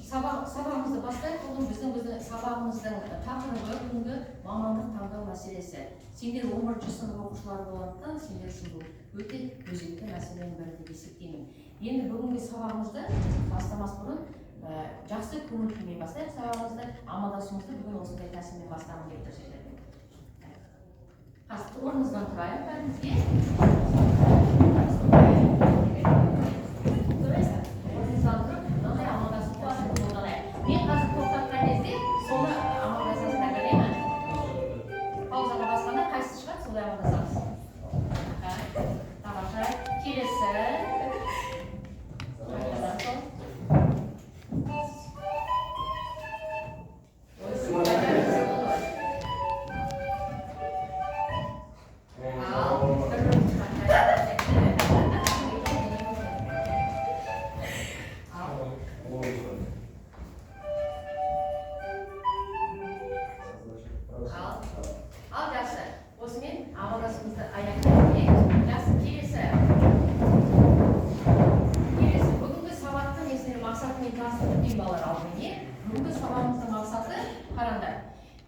сабағымызды бастайық. Бүгін біздің сабағымыздың тақырыбы бүгінгі мамандық таңдау мәселесі. Сендер 11-ші сынып оқушылары болғандықтан сендер үшін бұл өте өзекті мәселенің бірі деп есептеймін. Енді бүгінгі сабағымызды бастамас бұрын жақсы көңіл күймен бастайық сабағымызды. Амандасуымызды бүгін осындай тәсілмен бастағым келіп тұр сендермен. Қазір орныңыздан тұрайық бәрімізге. Орныңыздан тұрып, мынандай амандасып болғанайық. Мен қазір тоқтатқан кезде соны амандасасыздар біле ме? Паузаға басқанда қайсысы шығады, солай амандасамыз. Тамаша. Келесі.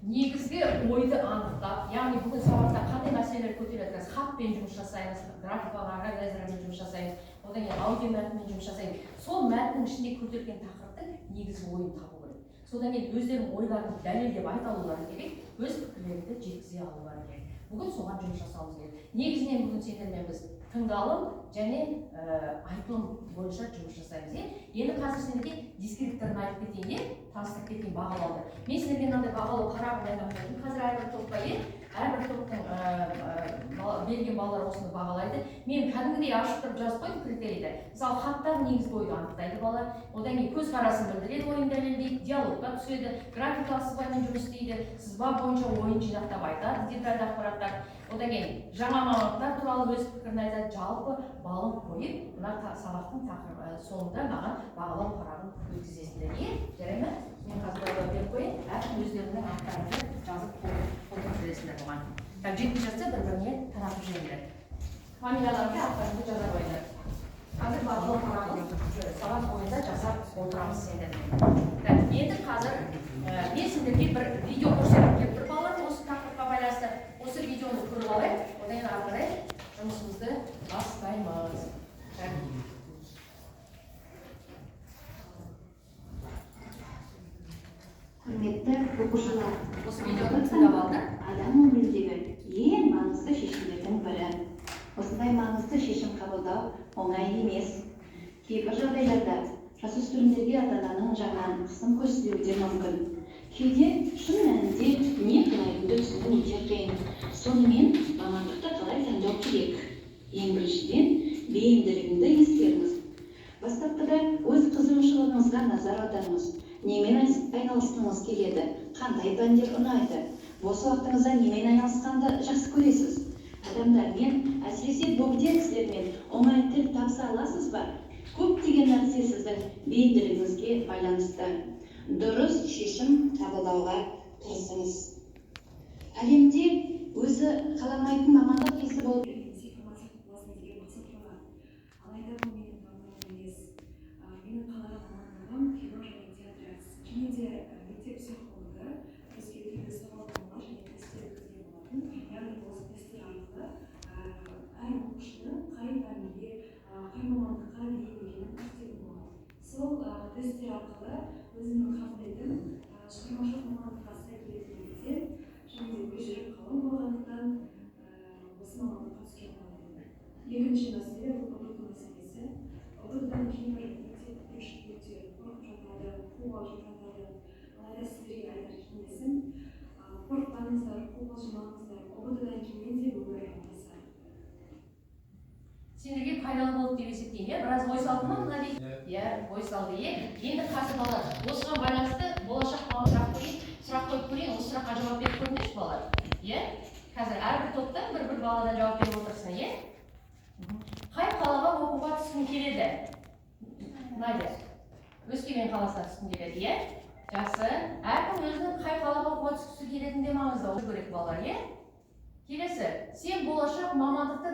Негізгі ойды анықтап, яғни бүгін сабақта қандай мәселелер көтереді? Хатпен жұмыс жасаймыз, графикалық органайзермен жұмыс жасаймыз, одан кейін аудио мәтінмен жұмыс жасаймыз. Сол мәтіннің ішінде көтерген тақырыптың негізгі ойын табу керек. Содан кейін өздерінің ойларын дәлелдеп айта алулары керек, өз пікірлерді жеткізе алулары керек. Бүгін соған жұмыс жасауымыз керек. Негізінен бүгін сендермен біз тыңдалым және айтылым бойынша жұмыс жасаймыз. Енді қазір сендерге дискрипторын айтып кетейін, таныстырып кетейін бағалауды. Мен сендерге мынандай бағалау қарап дайындап қазір әрбір топқа әрбір топтың берген балалар осыны бағалайды. Мен кәдімгідей ашып тұрып жазып қойдым критерийді. Мысалы хаттағы негізгі ойды анықтайды балалар, одан кейін көзқарасын білдіреді, ойын дәлелдейді, диалогқа түседі, графикалық сызбамен жұмыс істейді, сызба бойынша ойын жинақтап айтады, детальді ақпараттар. Одан кейін жаңа мамандықтар туралы өз пікірін айтады, жалпы балын қойып, мына сабақтың соңында маған бағалау парағын өткізесіңдер. Жарай ма? Мен қазір бағалау беріп қойын, әркім өздерінің аттарыңды жазып отырсыздар бұған. Жеткізіп жатса бір-біріне таратып жіберіңдер. Фамилияларға аттарыңды жаза қойыңдар. Қазір бағалау парағын сабақ бойында жасап отырамыз сендермен. Енді қазір мен сендерге бір видео көрсетіп келіп тұр балалар, осы тақырыпқа байланысты. Осы видеоны көріп алайық, одан кейін ары қарай жұмысымызды бастаймыз. Құрметті оқушылар, осы видеоны тыңдап алды. Адам өміріндегі ең маңызды шешімдердің бірі. Осындай маңызды шешім қабылдау оңай емес. Кейбір жағдайларда жасөспірімдерге ата-ананың жағынан қысым көрсетілуі де мүмкін. Кейде шын мәнінде не қылайтынды түсіну өте қиын. Сонымен мамандықты қалай таңдау керек? Ең біріншіден бейімділігіңді ескеріңіз. Бастапқыда өз қызығушылығыңызға назар аударыңыз. Немен айналысқыңыз келеді? Қандай пәндер ұнайды? Бос уақытыңызда немен айналысқанды жақсы көресіз? Адамдармен, әсіресе бөгде кісілермен оңай тіл табыса аласыз ба? Көптеген нәрсе сіздің бейімділігіңізге байланысты. Дұрыс шешім қабылдауға тырысыңыз. Әлемде өзі қаламайтын мамандық иесі болып тесттер арқылы өзімнің қабілетім шығармашылық мамандыққа сай келетіндігінде және де жүрек қалың болғандықтан осы мамандыққа түскен болатын. Екінші мәселе ұбт мәселесі. ұбт-дан кейбір өте қорқып жатады, қобалжып жатады. Алайда сіздерге айтар кеңесім, қорықпаңыздар, қобалжымаңыздар. ұбт-дан кейін де өмір жалғасады. Сендерге пайдалы болды деп есептеймін. Біраз ой салды ма мына дейді? Ой салды. Енді қазір балалар, осыған байланысты болашақ сұрақ қойып көрейін, осы сұраққа жауап беріп көріңдерші балалар. Қазір әрбір топтан бір баладан жауап беріп отырсын. Қай қалаға оқуға түскің келеді? Надя, Өскемен қаласына түскің келеді, жақсы. Әркім өзінің қай қалаға оқуға түскісі келетінде маңызды ол көрек балалар, Келесі, сен болашақ мамандықты,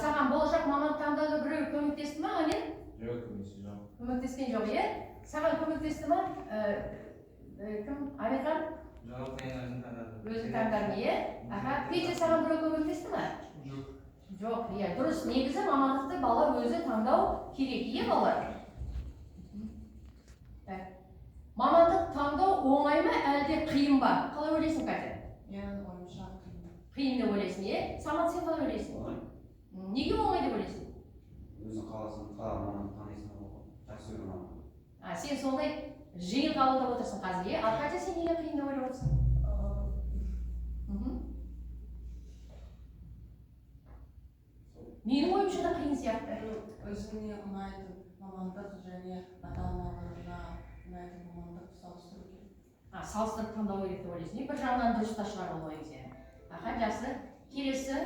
саған болашақ мамандық таңдауда біреу көмектесті ма, Ғален? Жоқ, көмектескен жоқ. Көмектескен жоқ, Саған көмектесті ма? Кім? Алихан? Жоқ, мен өзім таңдадым. Өзің таңдадың, иә? Аха, Петя саған біреу көмектесті ма? Жоқ. Жоқ, иә, дұрыс. Негізі мамандықты бала өзі таңдау керек, иә балалар? Мамандық таңдау оңай ма, әлде қиын ба? Қалай ойлайсың, Катя? Менің ойымша қиын. Қиын деп ойлайсың, иә? Самат, сен қалай ойлайсың? Оңай. Неге оңай деп ойлайсың? Өзің қаласың, қалаған мамандық таңдайсың ғой. Жақсы көрген мамандық. Сен сондай жиын қабылдап отырсың қазір, иә? Ал Катя, сен неге қиын деп ойлап отырсың? Менің ойымша да қиын сияқты. Өзіңе ұнайтын мамандық және ата-аналарына ұнайтын мамандық салыстыру керек. Салыстырып таңдау керек деп ойлайсың. Бір жағынан дұрыс та шығар ол ойың сен. Аха, жақсы. Келесі.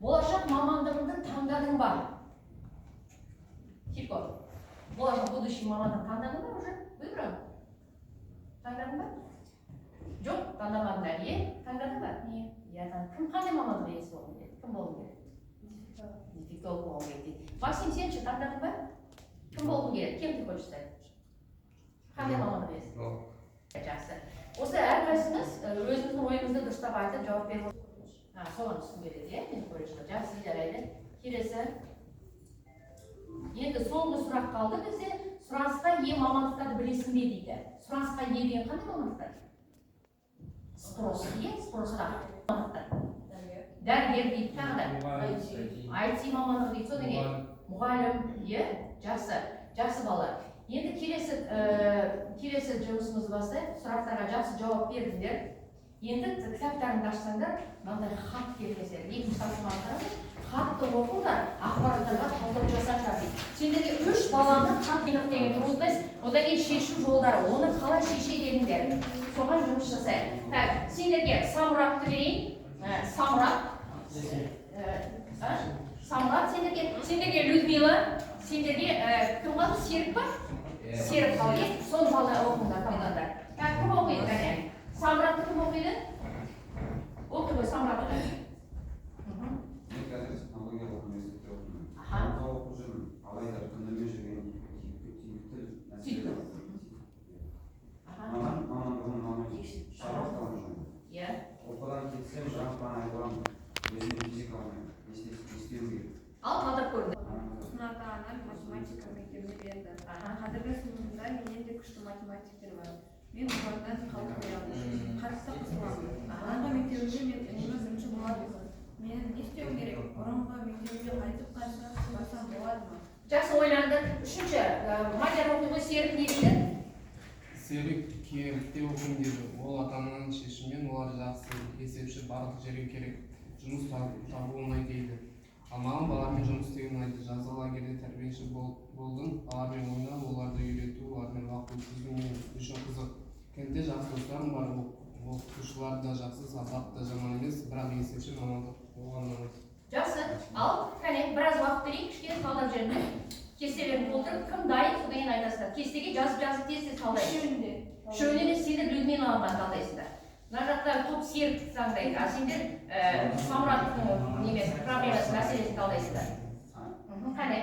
Болашақ мамандығыңды таңдадың ба? Типа, болашақ будущий мамандығын таңдадың ба уже? Выбрал? Таңдадың ба? Жоқ, таңдамадыңдар, е? Таңдадың ба? Не? Кім қандай мамандық иесі болғың келеді? Кім болғың келеді? Дефектолог болғың келеді дейді. Максим, сен ше таңдадың ба? Кім болғың келеді? Кем ты хочешь стать? Қандай мамандық иесі? Жақсы. Осы әрқайсымыз өзіміздің ойымызды дұрыстап айтып жауап беріп отырмыз. Соған түскім келеді, иә? Мен колледжде. Жақсы, жарайды. Келесі. Енді соңғы сұрақ қалды бізде. Сұранысқа ие мамандықтарды білесің бе дейді. Сұранысқа ие деген қандай мамандықтар? Спрос, иә? Спросқа мамандықтар. Дәрігер дейді, тағы да. IT мамандығы дейді, содан кейін мұғалім, иә? Жақсы. Жақсы балалар. Енді келесі жұмысымыз бастайық. Сұрақтарға жақсы жауап бердіңдер. Енді кітаптарыңды ашсаңдар, мынандай хат келмесер. Екінші тапсырманы қараңыз. Хатты оқыңдар, ақпараттарға талдау жасаңдар дейді. Сендерге 3 баланы хат деген тұрғызбайсыз. Одан кейін шешу жолдары. Оны қалай шешеді едіңдер? Соған жұмыс жасайық. Так, сендерге самұрапты берейін. Самұрап сендерге Людмила, сендерге кім қалды? Серік па? Серік қалды. Соны оқыңдар, талдандар. Кім оқиды, кәне? Самұрапты кім оқиды? Оқи ғой, самұрапты. Мен қазір технологиялық университетте оқимын. Онда оқып жүрмін. Алайда күнделікті жүрген түйікті мәселелер. Мамандығым шаруашылық жөнінде. Иә. Оқудан кетсем, жаңадан айтылған өзімді физикамен істеу керек. Ал қалдырып көрді. Ата-анам математика мектебіне берді. Қазіргі сыныпымда менен де күшті математиктер бар. Мен олардан қалып қоямын. Қатты қысыламын. Бұрынғы мектебімде мен үнемі бірінші боладым. Мен не істеуім керек? Бұрынғы мектебімде қайтып барсам болады ма? Жақсы ойланды. Үшінші, Мадияр оқиды, Серік не дейді? Серік кемітте оқимын деді. Ол ата-ананың шешімімен олар жақсы есепші барлық жерге керек. Жұмыс табу оңай дейді. Ал маған балармен жұмыс істеу ұнайды. Жазғы лагерьде тәрбиеші болдым. Балармен ойнап, оларды үйрету, олармен уақыт өткізу мен үшін қызық. Кентте жақсы достарым бар. Оқытушылар да жақсы, сабақ та жаман емес, бірақ есепші мамандық болған ұнайды. Жақсы. Ал, кәне, біраз уақыт берейік, кішкене талдап жүріңдер. Кестелерін толтырып, кім дайын, содан кейін айтасыздар. Кестеге жазып тез талдайсыздар. Үшеуіне де сендер Людмилаға талдайсыздар. Мына жақта топ Серік таңдайды, а сендер Самұраттың немесі, проблемасы, мәселесін талдайсыздар. Қане?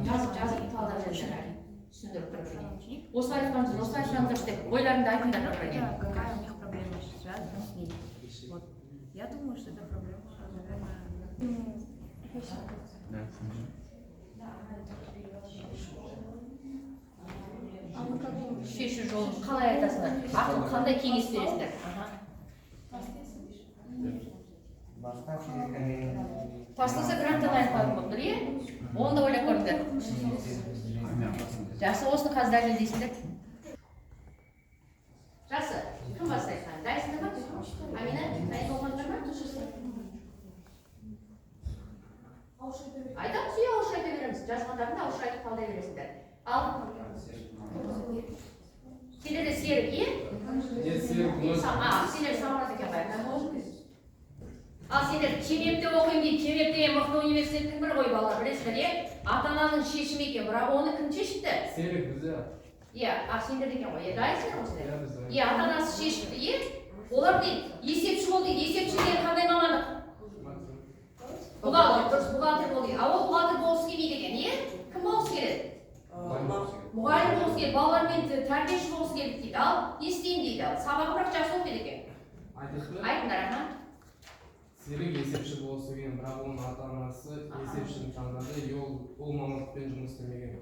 Жазып талдап жүріңдер. Түсіндіріп тұрып. Осы айтқанымыз деп ойларыңды айтыңдар. Какая у них проблема связана с ней? Вот. Я думаю, что это проблема, наверное... Шешу жолын қалай айтасыңдар? Ақыл қандай кеңес бересіңдер? Тастаса гранттан айтпадым бұл, иә? Оны да ойлап көріңдер. Жақсы, осыны қазір дәлелдейсіңдер. Жақсы, кім бастайды? Дайсыңдар ма? Амина, дайын болғандар ма? Айтамыз, иә, ауызша айта береміз. Жазғандарында ауызша айтып талдай бересіңдер. Ал, сендерде Серік, иә? Сендер Самұрат екен бай. Ал сендер Кемепте оқимын дейді. Кемеп деген мықты университеттің бір ғой балалар, білесіңдер, иә? Ата-ананың шешімі екен, бірақ оны кім шешіпті? Серік бізде. Иә, сендер деген ғой. Дайынсыңдар ғой сендер. Иә, біз дайын. Иә, ата анасы шешіпті, иә? Олар дейді, есепші бол дейді. Есепші деген қандай мамандық? Бухгалтер, дұрыс бухгалтер бол дейді. Ол бухгалтер болғысы келмейді екен, иә? Кім болғысы келеді? Мұғалім болғысы келеді, балалармен тәрбиеші болғысы келеді дейді. Ал не істеймін дейді. Сабағым бірақ жақсы оқиды екен. Айтыңдар, аха. Серік есепші болғысы келген, бірақ оның ата анасы есепшіні таңдады, и ол мамандықпен жұмыс істемеген.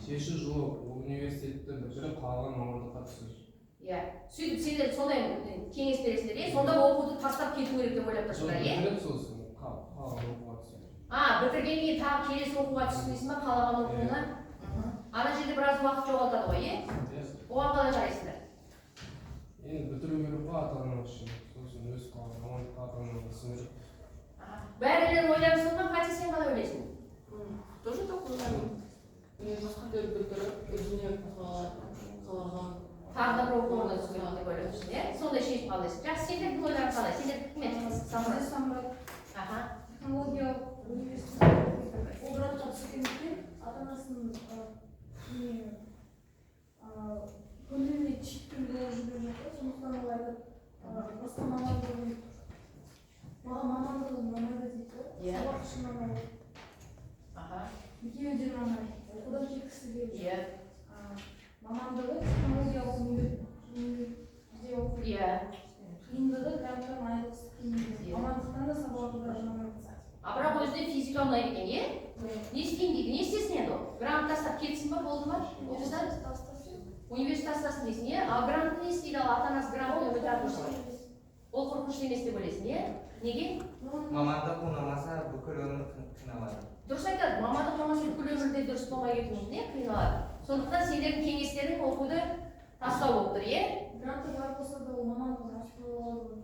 Шеші жоқ, ол университетті бітіріп қалған мамандыққа түсір. Иә, сөйтіп сендер сондай кеңес бересіңдер, иә? Сонда оқуды тастап кету керек деп ойлап тұрсыңдар, иә? Бітіріп сосын қалған оқуға түсір. Бітіргеннен кейін тағы келесі оқуға түссін дейсің ба, қалаған оқуына? Ана жерде біраз уақыт жоғалтады ғой, иә? Оған қалай қарайсыңдар? Енді бітіру керек қой ата ана үшін. Сосын өз қалған мамандыққа ата анаға сіңіріп. Бәрілер ойларысың ба, Катя, сен қалай ойлайсың? Тоже так ойлаймын. Басқа тіл бітіріп, өзіне қалаған. Тағы да бір оқу орнына түсу керек деп ойлап жүрсің, иә? Сондай шешім қабылдайсың. Жақсы, сендердің ойларың қалай? Сендер кім еді? Самұрат. технологиялық университет ол грантқа түскендіктен ата-анасының көңіліне тиіп болып жүрген жоқ қой. Сондықтан ол айтады, басқа мамандығын маған мамандығын ұнамайды дейді. Сабақ үшін ұнамайды. Екеуі де ұнамайды. Оқудан кеткісі келеді. Мамандығы технологиялық университетте оқиды. Қиындығы гранттан айырылғысы келмейді. Мамандықтан да сабағы да ұнамайды. Бірақ өзіне физика ұнайды екен, иә? Не істеймін дейді, не істесін енді ол? Грант тастап кетсін ба, болды ма? Университет тастасын дейсің, иә? Ал грантты не істейді, ал ата-анасы грантты өтіріп тұрсын? Ол қорқынышты емес деп ойлайсың, иә? Неге? Мамандық ұнамаса бүкіл өмір қиналады. Дұрыс айтады, мамандық ұнамаса бүкіл өмірде дұрыс болмай кетуі мүмкін, иә? Қиналады. Сондықтан сендердің кеңестерің оқуды тастау болып тұр, иә? Гранты бар болса да ол мамандығын ашып алады.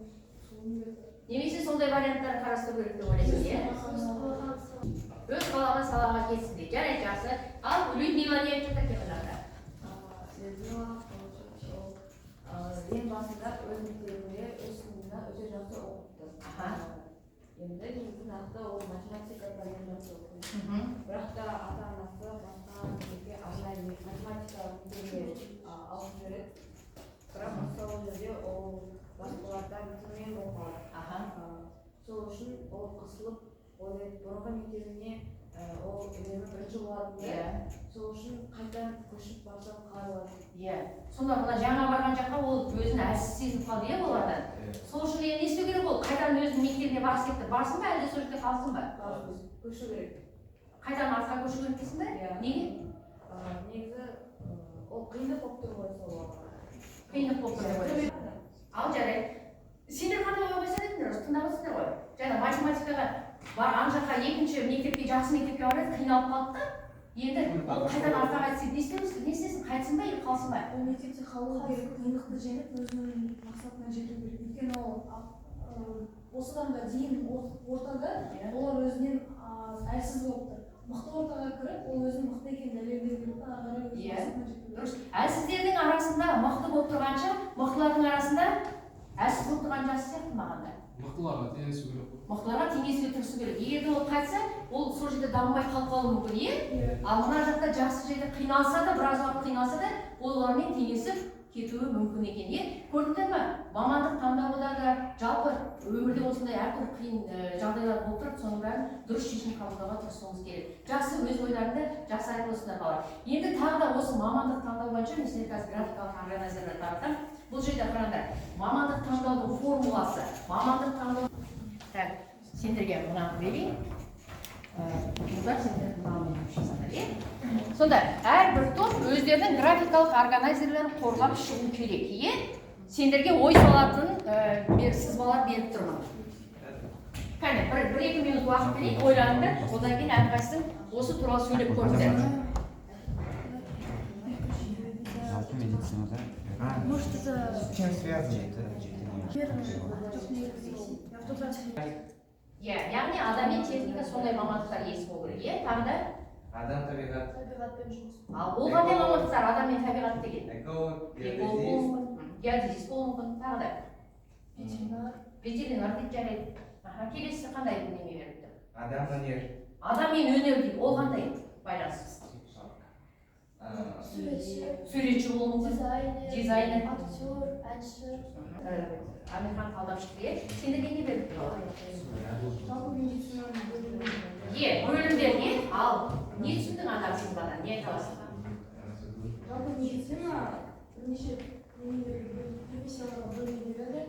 Немесе сондай варианттарын қарастыру керек деп ойлайсың, иә? Өз қалаған салаға кетсін дейді. Жарайды, жақсы. Ал Людмила не айтып жатыр екен мынада? Ең басында өз мектебінде өз сыныбында өте жақсы оқыпты. Енді негізі нақты ол математика пәнін жақсы оқиды. Бірақ та ата-анасы басқа мектепке арнайы математика мектебіне алып жібереді. Бірақ сол жерде ол басқалардан төмен оқыды. Сол үшін ол қысылып, ойлайды, бұрынғы мектебіне ол үнемі бірінші болатындай. Сол үшін қайтадан көшіп барсам қалай болады? Иә. Сонда мына жаңа барған жаққа ол өзін әлсіз сезініп қалды, иә, олардан? Сол үшін не істеу керек ол? Қайтадан өзінің мектебіне барсын деп барсын ба, әлде сол жерде қалсын ба? Көшу керек. Қайтадан артқа көшу керек дейсің ба? Неге? Негізі ол қиындық болып тұр ғой сол уақытта. Қиындық болып тұр ғой. Ал жарайды. Сендер қандай ой қойса едіңдер, тыңдап отырсыңдар ғой. Жаңа математикаға барған жаққа екінші мектепке, жақсы мектепке барады, қиналып қалды да. Енді ол қайтадан артқа қайтсын, не істесін, қайтсын ба, или қалсын ба? Ол мектепте қалу керек, қиындықты жеңіп өзінің мақсатына жету керек. Өйткені ол осыған да дейін ортада олар өзінен әлсіз болып тұр. Мықты ортаға кіріп, ол өзінің мықты екенін дәлелдеу керек, ары қарай өз мақсатына жету керек. Әлсіздердің арасында мықты болып тұрғанша, мықтылардың арасында әлсіз болып тұрған жақсы сияқты маған да. Мықтыларға теңесу керек. Мықтыларға теңесуге тырысу керек. Егер де ол қайтса, ол сол жерде дамымай қалып қалуы мүмкін, иә? Ал мына жақта жақсы жерде қиналса да, біраз уақыт қиналса да, олармен теңесіп кетуі мүмкін екен, иә? Көрдіңдер ме? Мамандық таңдауда да, жалпы өмірде осындай әртүрлі қиын жағдайлар болып тұрып, соның бәрін дұрыс шешім қабылдауға тырысуымыз керек. Жақсы, өз ойларыңды жақсы айтып отырсыңдар балалар. Енді тағы да осы мамандық таңдау бойынша мен сіздерге қазір графикалық органайзерлер таратамын. Бұл жерде қараңдар, мамандық таңдаудың формуласы, мамандық таңдау. Так, сендерге мынаны берейін. Бұлдар сендердің мамандық жасандар, иә? Сонда әрбір топ өздерінің графикалық органайзерлерін қорғап шығу керек, иә? Сендерге ой салатын сызбалар беріп тұрмын. Кәне, бір-екі минут уақыт берейік, ойланыңдар, одан кейін әрқайсың осы туралы сөйлеп көріңіздер. Может, это... С чем связано это? Иә, яғни адам мен техника сондай мамандықтар есі болу керек, иә? Тағы да? Адам табиғат. Табиғатпен жұмыс. Ал бұл қандай мамандықтар адам мен табиғат деген? Эколог, Эколог болуы мүмкін, геодезист болуы мүмкін, тағы да? Ветеринар деп жарайды. Келесі қандай неме беріпті? адам өнер. Адам мен өнер дейді, ол қандай байланыс? Суретші болуы мүмкін. Дизайнер. актер, әнші. Американ талдап шықты, е? Сендерге не беріп тұрады? жалпы медицинаның бөлімі. Бөлімдер не? Ал, не түсіндің ана сызбадан? Не айта аласың? Жалпы медицина бірнеше профессияларға бөлінеді.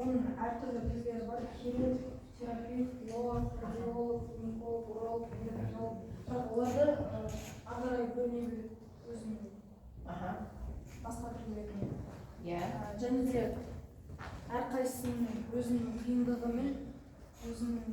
Оның әртүрлі көздері бар. Хирург, терапевт, биолог, кардиолог, гинеколог, уролог, эндокринолог. Бірақ оларды ары қарай бөліне береді өзінің басқа түрлеріне. Және де әрқайсысының өзінің қиындығы мен өзінің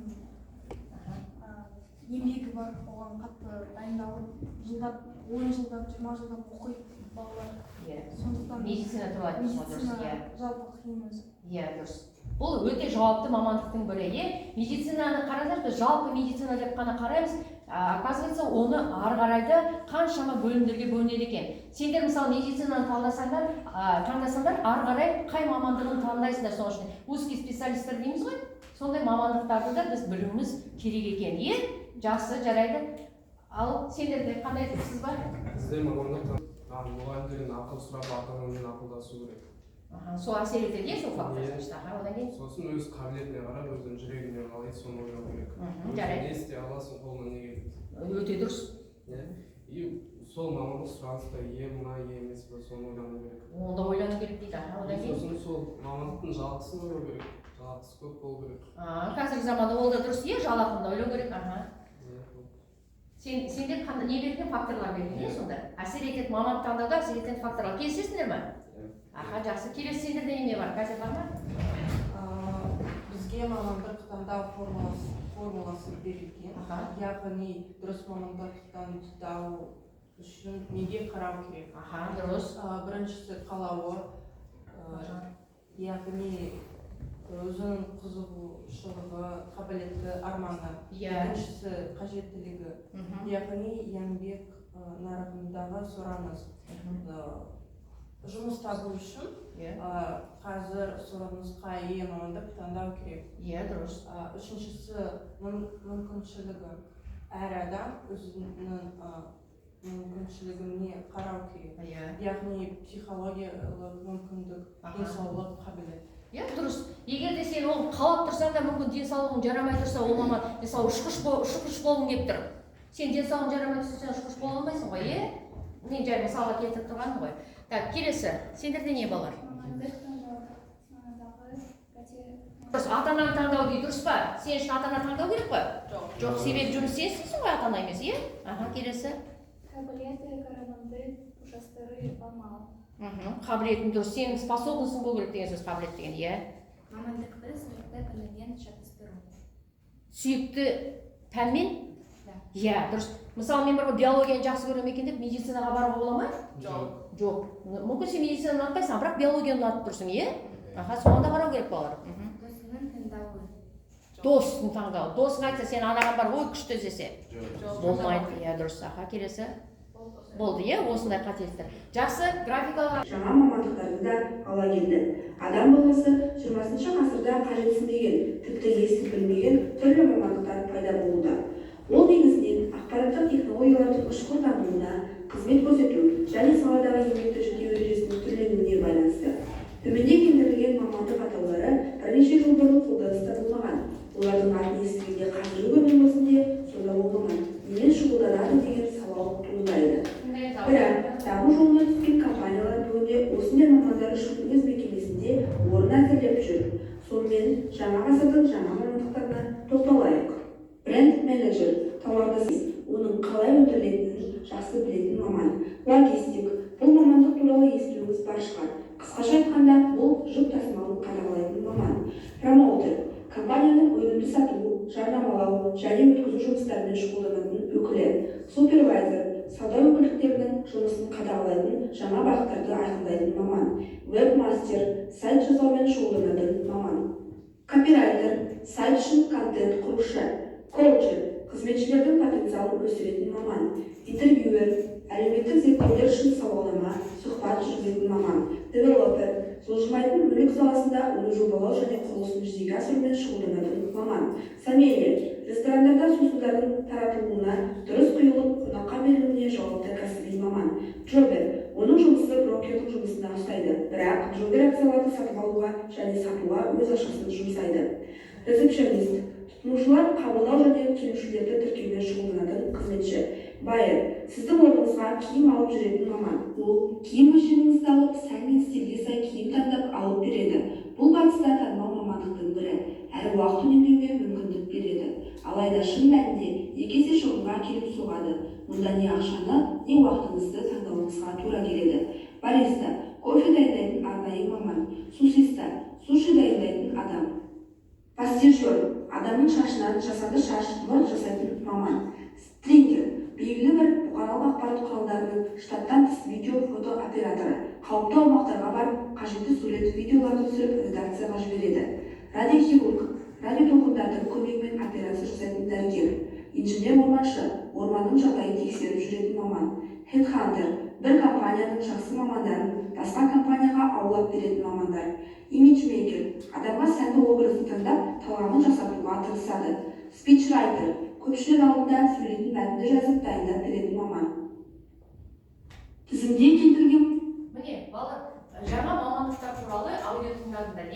еңбегі бар. Оған қатты дайындалып, жылдап, 10 жылдап, 20 жылдап оқиды балалар. Сондықтан Медицина туралы медицина жалпы қиын өзі. Дұрыс. Бұл өте жауапты мамандықтың бірі, медицинаны қарасақ, біз жалпы медицина деп қана қараймыз, оказывается, оны ары қарайды қаншама бөлімдерге бөлінеді екен. Сендер мысалы медицинаны таңдасаңдар, ары қарай қай мамандығын таңдайсыңдар соның үшін. Узкий специалисттер дейміз ғой, сондай мамандықтарды да біз білуіміз керек екен. Жақсы, жарайды. Ал сендерде қандай сіз бар? Бізде мамандық мұғалімдерден ақыл сұрап, ата-анамен ақылдасу керек. Сол әсер етеді, сол фактор. Сосын өз қабілетіне қарап, өзінің жүрегіне қалай соны ойлау керек. Жарайды. Не істей аласың, қолынан не келеді. Өте дұрыс. И сол мамандық сұранысқа ие ма, ие емес пе, соны ойлану керек. Онда ойлану керек дейді. Сосын сол мамандықтың жалақысын ойлау керек. Жалақысы көп болу керек. Қазіргі заманда ол да дұрыс, жалақыны ойлау керек. Сендер не берген факторлар берген, сонда? Әсер ететін мамандық таңдауда әсер ететін факторлар. Келісесіңдер ме? Жақсы. Келесі сендерде не бар? Қазір бар ма? Бізге мамандық таңдау формуласы берілген. Яғни дұрыс мамандық таңдау үшін неге қарау керек? Дұрыс. Біріншісі қалауы, яғни өзінің қызығушылығы, қабілеті, арманы. Екіншісі қажеттілігі, яғни еңбек нарығындағы сұраныс. Жұмыс табу үшін қазір сұранысқа ие мамандық таңдау керек. Дұрыс. Үшіншісі мүмкіншілігі. Әр адам өзінің мүмкіншілігіне қарау керек. Яғни психологиялық мүмкіндік, денсаулық, қабілет. Дұрыс. Егер де сен оны қалап тұрсаң да мүмкін денсаулығың жарамай тұрса, ол маман, мысалы ұшқыш болғың келіп тұр. Сен денсаулығың жарамай тұрса, сен ұшқыш бола алмайсың ғой, Мен жай мысалға келтіріп тұрғаным ғой. Так, келесі. Сендерде не бар? Дұрыс, ата-ананы таңдау дейді, дұрыс па? Сен үшін ата-ана таңдау керек па? Жоқ, себебі жұмыс сенсің ғой, ата-ана емес, келесі. Қабілеті, қарағанды, жастары болмау. Қабілетің дұрыс, сен способныйсың болу керек деген сөз, қабілет деген, Мамандықты сүйікті пәнмен шатыстыру. Сүйікті пәнмен? Дұрыс. Мысалы, мен бір биологияны жақсы көрем екен деп медицинаға баруға бола ма? Жоқ. Мүмкін сен медицинаны ұнатпайсың, бірақ биологияны ұнатып тұрсың, соған да қарау керек балалар. Досының таңдауы. Достың таңдауы. Досың айтса, сен анаған бар, ой күшті іздесе. Болмайды, дұрыс. Келесі. Болды, осындай қателіктер. Жақсы, графикаға. Жаңа мамандықтарды да ала келді. Адам баласы 20 ғасырда қажетсінбеген, тіпті естіп білмеген түрлі мамандықтар пайда болуда. Ол негізінен ақпараттық технологиялардың ұшқыр дамуына, қызмет көрсету және саладағы еңбекті жүктеу ережесінің түрленуіне байланысты. Төменде келтірілген мамандық атаулары бірнеше жыл бұрын қолданыста болмаған. Олардың атын естігенде қазіргі күннің өзінде сонда болмаған. Немен шұғылданады деген сауал туындайды. Бірақ даму жолына түскен компаниялар бүгінде осындай мамандар үшін өз мекемесінде орын әзірлеп жүр. Сонымен жаңа ғасырдың жаңа мамандықтарына тоқталайық. Бренд менеджер, тауарды оның қалай өндірілетінін жақсы білетін маман. Логистик, бұл мамандық туралы естуіңіз бар шығар. Қысқаша айтқанда, бұл жүк тасымалын қадағалайтын маман. Промоутер, компанияның өнімді сату, жарнамалау және өткізу жұмыстарымен шұғылданатын өкілі. Супервайзер, сауда өкілдіктерінің жұмысын қадағалайтын, жаңа бағыттарды айқындайтын маман. Вебмастер, сайт жасаумен шұғылданатын маман. Копирайтер, сайт үшін контент құрушы. Коучер, қызметшілердің потенциалын өсіретін маман. Интервьюер, әлеуметтік зерттеулер үшін сауалнама, сұхбат жүргізетін маман. Девелопер, жылжымайтын мүлік мүлік саласында оны жобалау және құрылысын жүзеге асырумен шұғылданатын маман. Самелия ресторандарда сусындардың таратылуына, дұрыс құйылып, қонаққа берілуіне жауапты кәсіби маман. Джобер оның жұмысы брокердің жұмысына ұстайды, бірақ Джобер акцияларды сатып алуға және сатуға өз ақшасын жұмсайды. Ресепшенист тұтынушылар қабылдау және келушілерді тіркеумен шұғылданатын қызметші. Байер сіздің орныңызға киім алып жүретін маман. Ол киім өлшеміңізді алып, сән мен стильге сай киім таңдап алып береді. Бұл батыста танымал мамандықтың бірі, әрі уақыт үнемдеуге мүмкіндік береді. Алайда шын мәнінде екі есе шығынға келіп соғады. Мұнда не ақшаны, не уақытыңызды таңдауыңызға тура келеді. Бариста кофе дайындайтын арнайы маман. Сусиста суши дайындайтын адам. Пастиржер адамның шашынан жасанды шаш, мұрт жасайтын маман. Стрингер белгілі бір бұқаралық ақпарат құралдарының штаттан тыс видео-фото операторы. Қауіпті аумақтарға барып, қажетті сурет видеоларды түсіріп редакцияға жібереді. Радиохирург радиотолқындардың көмегімен операция жасайтын дәрігер. Инженер-орманшы орманның жағдайын тексеріп жүретін маман. Headhunter бір компанияның жақсы мамандарын басқа компанияға аулап беретін мамандар. Имиджмейкер адамға сәнді образын таңдап, талғамын жасатуға тырысады. Спичрайтер көпшілік алдында сөйлейтін мәтінді жазып дайындап беретін маман. Тізімде келтірген міне балалар, жаңа мамандықтар туралы аудио тыңдадыңдар,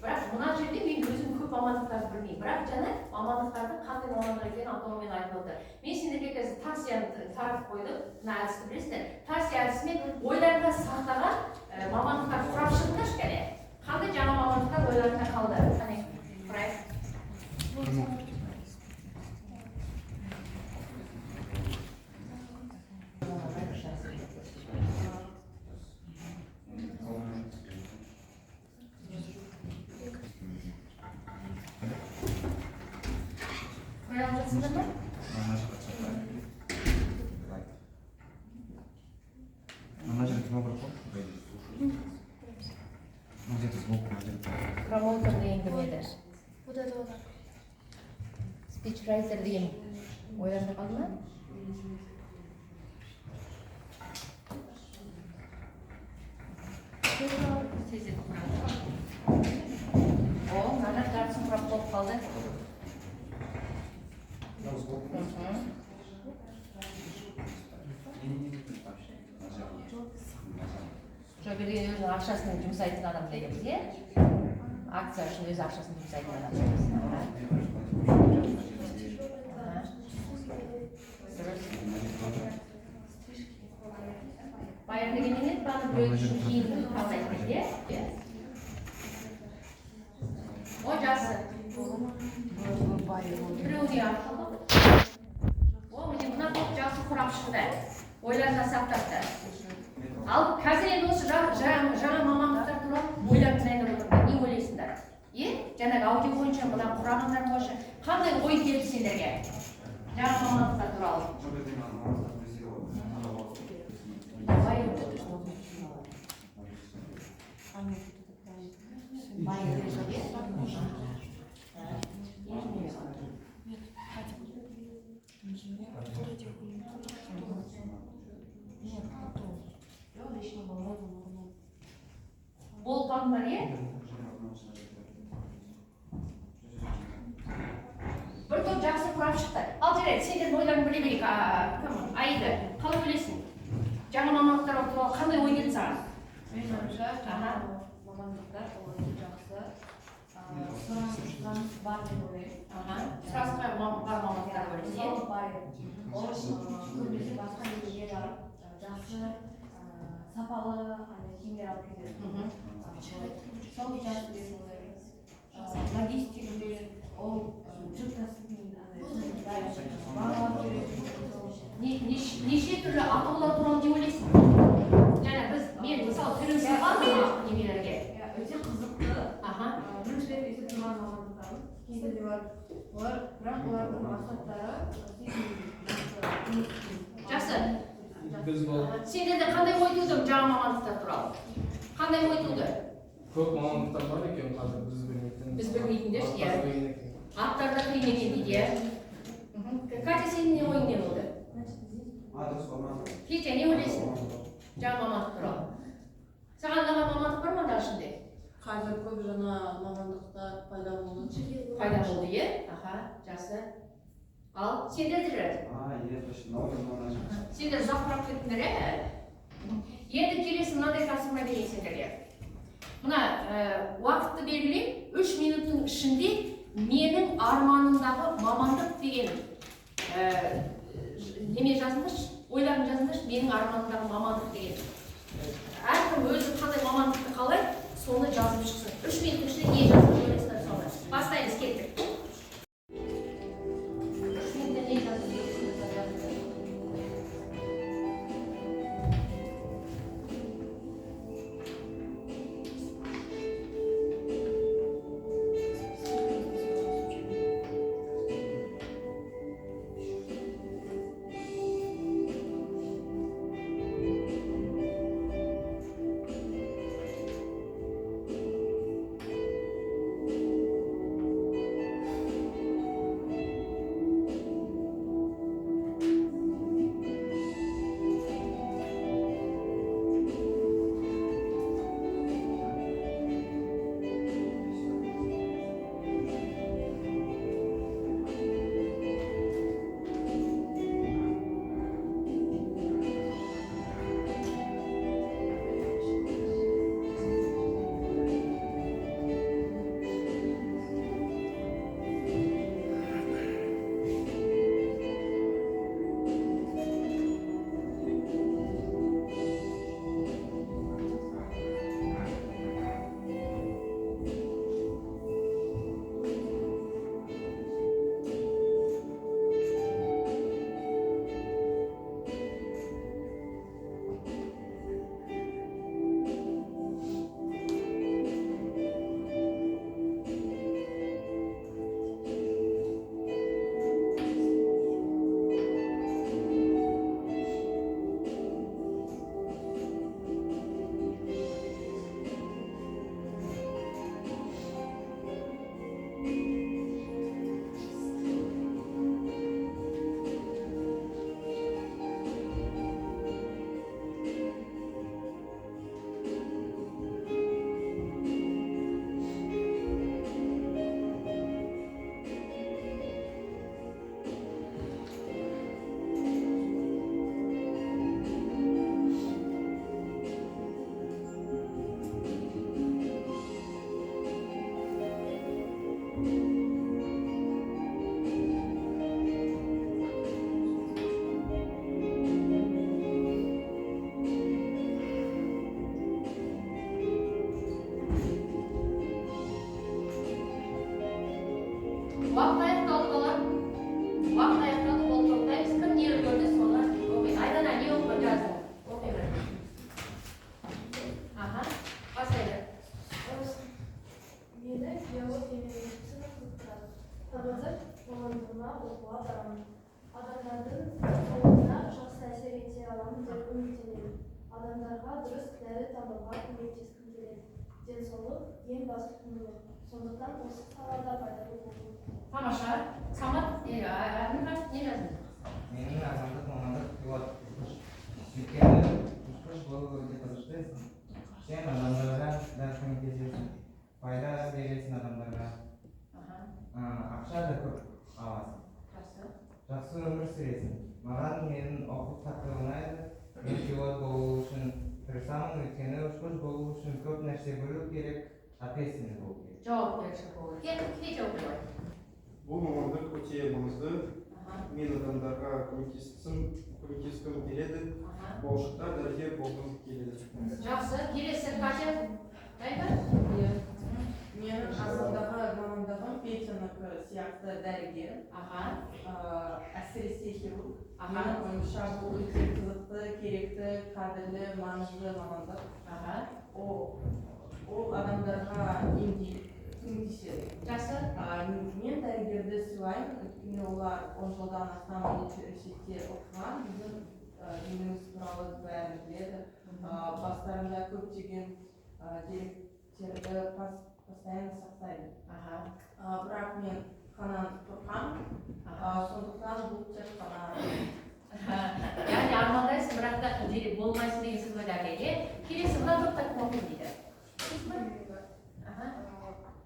бірақ мына жерде мен өзім көп мамандықтарды білмеймін, бірақ жаңа мамандықтардың қандай мамандық екенін атауымен айтып отыр. Мен сендерге қазір Тарсияны таратып қойдым, мына әдісті білесіңдер. Тарсия әдісімен ойларында сақтаған мамандықтар құрап шығыңдаршы кәне. Қандай жаңа мамандықтар ойларында қалды? Қане, құрайық. Промоутер деген кім еді? Спичрайтер деген ойларында қалды ма? Мына дәрісін құрап болып қалды. Жоберген өзінің ақшасын жұмсайтын адам дегенбіз, акция үшін өз ақшасын жұмсайтын адам. Байыр дегеннен еді, баны біреу үшін кейін қалдайды, О, жасы. Біреуге арқылы. О, мына көп жасы құрап шықты. Ойларына сақтапты. Ал қазір енді осы жаңа мамандықтар туралы ойларын дайындап отырмын. Не ойлайсыңдар? Жаңағы аудио бойынша мына құрағандар бойынша қандай ой келді сендерге? Жаңа мамандықтар туралы. Болып қалдыңдар, бір топ жақсы құрап шықты. Ал жарайды, сендердің ойларын біле берейік. Аида, қалай ойлайсың? Жаңа мамандықтар туралы қандай ой келді саған? Мен ойымша, жаңа мамандықтар жақсы. Сұраныс бар деп ойлаймын. Сұранысқа бар мамандықтар бар, Мысалы бар. Ол көбінесе басқа елге барып, жақсы, сапалы киімдер алып келеді. Сол жақсы деп ойлаймын. Логистикаде ол жүк таситын неше түрлі атаулар туралы не ойлайсың? Мен мысалы түріңізге қалмын немелерге. Өте қызықты. Бірінші рет естіп тұрған мамандықтарым. Кейде бар. Бірақ олардың мақсаттары жақсы. Сендерде қандай ой туды жаңа мамандықтар туралы? Қандай ой туды? Көп мамандықтар бар екен қазір біз білмейтін. Біз білмейтіндер, аттарда қиын екен дейді. Катя, сенің не ойың не болды? Петя, не ойлайсың жаңа мамандық туралы? Саған аға мамандық бар ма да ішінде? қазір көп жаңа мамандықтар пайда болды. Пайда болды, иә? Аха, жақсы. Ал сендердер? Иә, точно. Сендер ұзақырақ кеттіңдер, иә? Енді келесі мынандай тапсырма берейін сендерге. Мына уақытты белгілеймін, 3 минуттың ішінде менің арманымдағы мамандық деген неме жазыңдаршы, ойларын жазыңдаршы, менің арманымдағы мамандық деген. Әркім өзі қандай мамандықты қалайды, соны жазып шықсын. 3 минуттың ішінде не жазып ойлайсыздар соны. Бастаймыз, кеттік. 3 минутта не жазып ойлайсыздар? Уақыт аяқталды балар. Уақыт аяқталды, ол тоқтаймыз. Кім не көрді, соны оқиды. Айдана, не оқып жаздың? Оқи бер. Аха, бастайды. Мені биология медицина қызықтырады. Қазір мамандығыма оқуға барамын. Адамдардың саулығына жақсы әсер ете аламын деп үміттенемін. Адамдарға дұрыс дәрі табуға көмектескім келеді. Денсаулық ең басты құндылық. Сондықтан осы салада пайдалы болу. Тамаша. Самат, Арминға не жаздың? Менің армандық мамандық пилот. Өйткені ұшқыш болу өте қызықты. Сен адамдарға да көмектесесің, пайда бересің адамдарға. Ақша да көп аласың. Жақсы өмір сүресің. Маған менің оқу тақырыбы ұнайды. Мен пилот болу үшін тырысамын, өйткені ұшқыш болу үшін көп нәрсе білу керек, ответственный болу керек. Жауапкершілік болу керек. Кей жауап болады. Бұл мамандық өте маңызды. Мен адамдарға көмектескім келеді. Болашақта дәрігер болғым келеді. Жақсы. Келесі Катя. Қайда? Менің асылдағы мамандығым Петянікі сияқты дәрігер. Әсіресе хирург. Менің ойымша бұл өте қызықты, керекті, қадірлі, маңызды мамандық. Ол адамдарға көмектеседі. Жақсы. Мен дәрігерді сыйлаймын, өйткені олар 10 жылдан астам университетте оқыған, біздің еліміз туралы бәрін біледі. Бастарында көптеген деректерді постоянно сақтайды. Бірақ мен қанан қорқамын, сондықтан бұл тек қана. Яғни армандайсың, бірақ та болмайсың деген сөз ғой дәрігерге. Келесі мына топта кім оқиды дейді?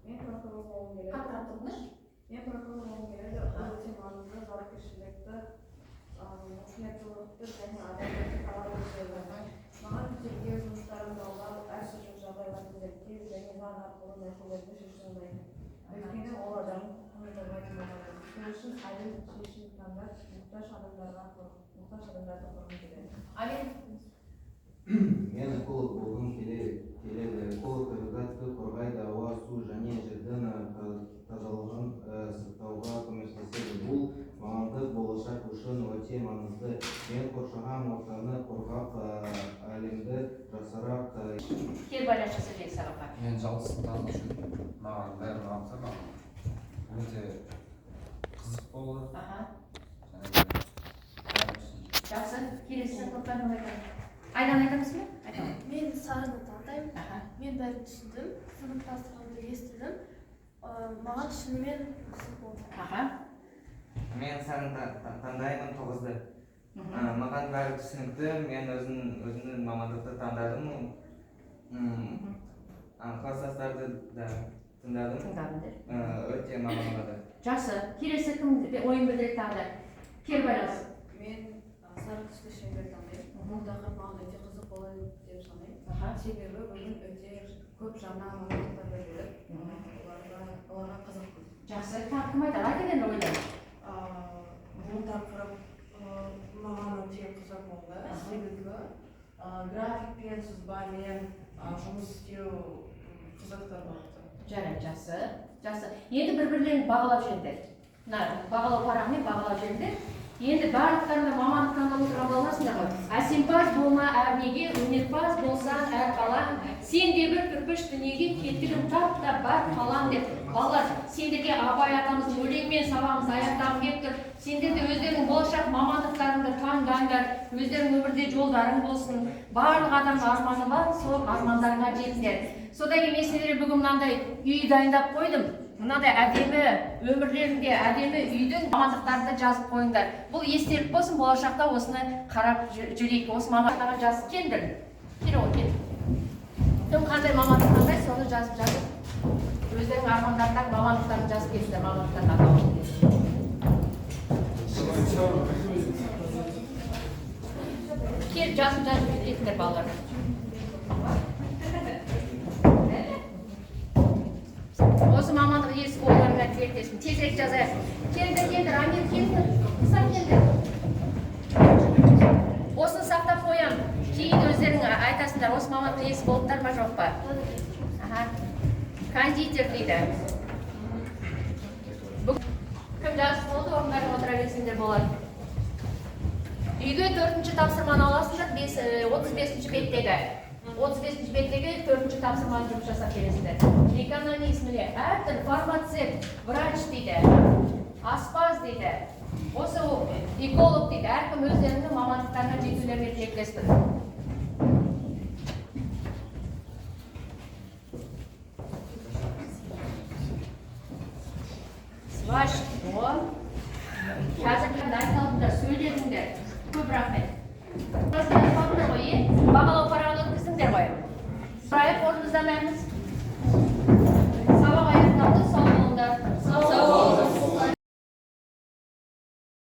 Мен прокурор болғым келеді. Қаттырақ тұрыңыз. Мен прокурор болғым келеді. Ол өте маңызды жауапкершілікті, мұқияттылықты және адамдарды талап етеді. Маған тергеу жұмыстарын талдау, әр шешім жағдайларды зерттеу және заң арқылы мәселелерді шешу ұнайды. Өйткені ол адам құрметтелмейтін болады. Сол үшін әділ шешім таңдап, мұқтаж адамдарды қорғау келеді. Алин. Мен эколог болғым келеді. Эколог табиғатты қорғайды, ауа, су және жердің тазалығын сақтауға көмектеседі. Бұл мамандық болашақ үшін өте маңызды. Мен қоршаған ортаны қорғап, әлемді жақсырақ. Кел байланыс жасап сабаққа. Мен жалғызсыздық үшін маған бәрі ұнап тұр, маған өте қызық болды. Жақсы, келесі топтардың айтамын. Айдан айтамыз ба? Мен Сараны таңдаймын. Мен бәрін түсіндім, сыныптастарымды естідім. Маған шынымен қызық болды. Мен саны таңдаймын 9-ды. Маған бәрі түсінікті, мен өзімнің мамандықты таңдадым. Класстастарды да тыңдадым. Өте маған ұнады. Жақсы, келесі кім ойын білдіреді тағы да? Кел байланыс. Мен сары түсті шеңбер таңдаймын. Бұл тақырып маған өте қызық болады деп санаймын. Себебі бүгін өте көп жаңа мамандықтар беріледі. Оларға қызық. Жақсы, кім айтады? Айтады енді ойды. Бұл тақырып маған өте қызық болды. Себебі графикпен, сызбамен жұмыс істеу қызықтар болды. Жарайды, жақсы. Енді бір-бірлерін бағалап жүріңдер. Бағалау парағымен бағалап жүріңдер. Енді барлықтарында мамандық таңдап отырған болмасыңдар ғой. Әсемпаз болма әр неге, өнерпаз болсаң әр қалаң, сен де бір кірпіш дүниеге кетігін тап та бар қалаң деп. Балалар, сендерге Абай атамыздың өлеңмен сабағымыз аяқталып келіп тұр. Сендер де өздерің болашақ мамандықтарыңды таңдаңдар, өздерің өмірде жолдарың болсын. Барлық адамның арманы бар, сол армандарыңа жетіңдер. Содан кейін мен сендерге бүгін мынандай үй дайындап қойдым. Мынандай әдемі өмірлерінде әдемі үйдің мамандықтарында жазып қойыңдар. Бұл естелік болсын, болашақта осыны қарап жүрейік. Осы мамандықтарға жазып келдір. Кел ол, кел. Кім қандай мамандық таңдайды, соны жазып өздерінің армандарындағы мамандықтарын жазып келсіңдер, мамандықтарын атауын. Кел, жазып кетіңдер балалар. Осы мамандық иесі болуларыңа тілектеспін. Тезірек жазайық. Келдір, Амир, келдір. Сап келдір. Осыны сақтап қоям. Кейін өздерің айтасыңдар, осы мамандық иесі болыптар ма жоқ па? Кондитер дейді. Кім жазып болды, орындарын отыра берсеңдер болады. Үйге 4-ші тапсырманы аласыңдар, 35-ші беттегі. 35-ші беттегі 4-ші тапсырманы жұмыс жасап келесіңдер. Экономист міне, әртүрлі фармацевт, врач дейді, аспаз дейді, осы эколог дейді. Әркім өздерінің мамандықтарына жетулерге тілектеспін. Свач, қазір қандай айталыңдар, сөйледіңдер. Көп рахмет. Бағалау